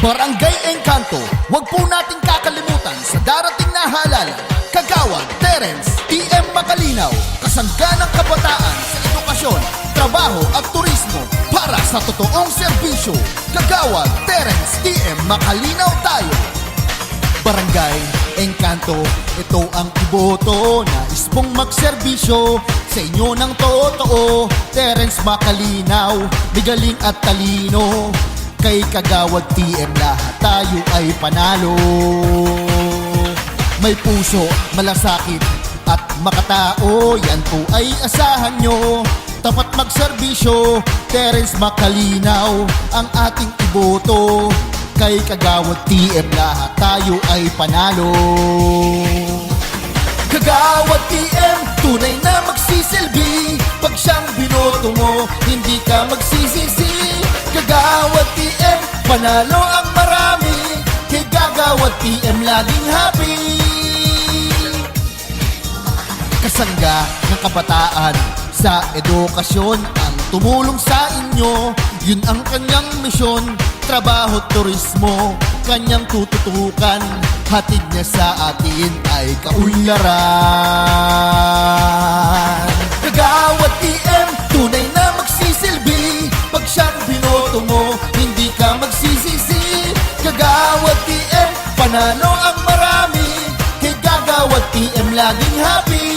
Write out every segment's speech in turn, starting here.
Barangay Engkanto, wag po nating kakalimutan sa darating na halalan. Kagawad Terence TM Makalinaw, kasangga ng kabataan sa edukasyon, trabaho at turismo para sa totoong serbisyo. Kagawad Terence TM Makalinaw tayo. Barangay Engkanto, ito ang iboto. Nais mong magserbisyo sa inyo ng totoo. Terence Makalinaw, migaling at talino. Kay Kagawad TM lahat tayo ay panalo. May puso, malasakit at makatao, yan po ay asahan nyo. Tapat magserbisyo, Terence Makalinaw ang ating iboto. Kay Kagawad TM lahat tayo ay panalo. Kagawad TM, tunay na magsisilbi. Pag siyang binoto mo, hindi ka magsisisi. Kagawad TM, panalo ang marami. Kay Kagawad TM laging happy. Kasangga ng kabataan sa edukasyon ang tumulong sa inyo. Yun ang kanyang misyon, trabaho, turismo, kanyang tututukan. Hatid niya sa atin ay kaunlaran. Kagawad TM, tunay na magsisilbi. Pag siyang binoto mo, hindi ka magsisisi. Kagawad TM, panalo ang marami. Kay Kagawad TM laging happy.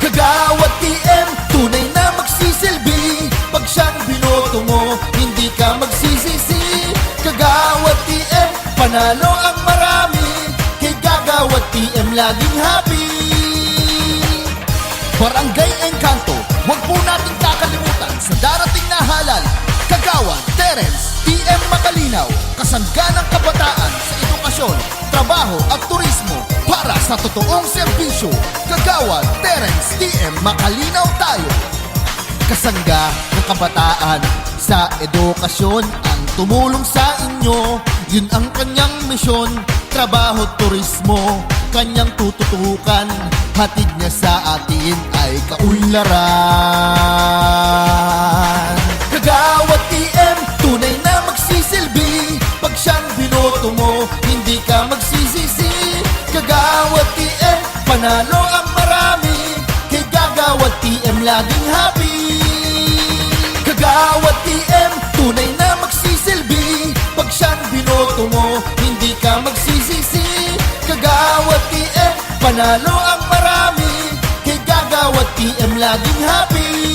Kagawad TM, tunay na magsisilbi. Pag siyang binoto mo, hindi ka magsisisi. Kagawad TM, panalo ang marami. Kay Kagawad TM laging happy. Barangay Engkanto, wag po nating kakalimutan sa darating na halalan. Kagawad Terence TM Makalinaw, kasangga ng kabataan sa edukasyon, trabaho at turismo para sa totoong serbisyo. Kagawad Terence TM Makalinaw tayo. Kasangga ng kabataan sa edukasyon ang tumulong sa inyo. Yun ang kanyang misyon, trabaho, turismo, kanyang tututukan. Hatid niya sa atin ay kaunlaran. Kagawad TM, tunay na magsisilbi. Pag siyang binoto mo, hindi ka magsisisi. Kagawad TM, panalo ang marami. Kay Kagawad TM laging happy. Kagawad TM, tunay na magsisilbi. Pag siyang binoto mo, hindi ka magsisisi. Kagawad TM, panalo ang marami. Kay Kagawad TM laging happy.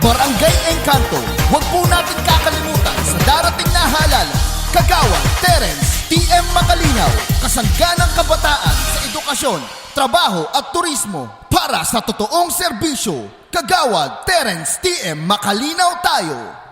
Barangay Engkanto, wag po natin kakalimutan sa darating na halalan. Kagawad Terence TM Makalinaw, kasangga ng kabataan sa edukasyon, trabaho at turismo para sa totoong serbisyo. Kagawad Terence TM Makalinaw tayo.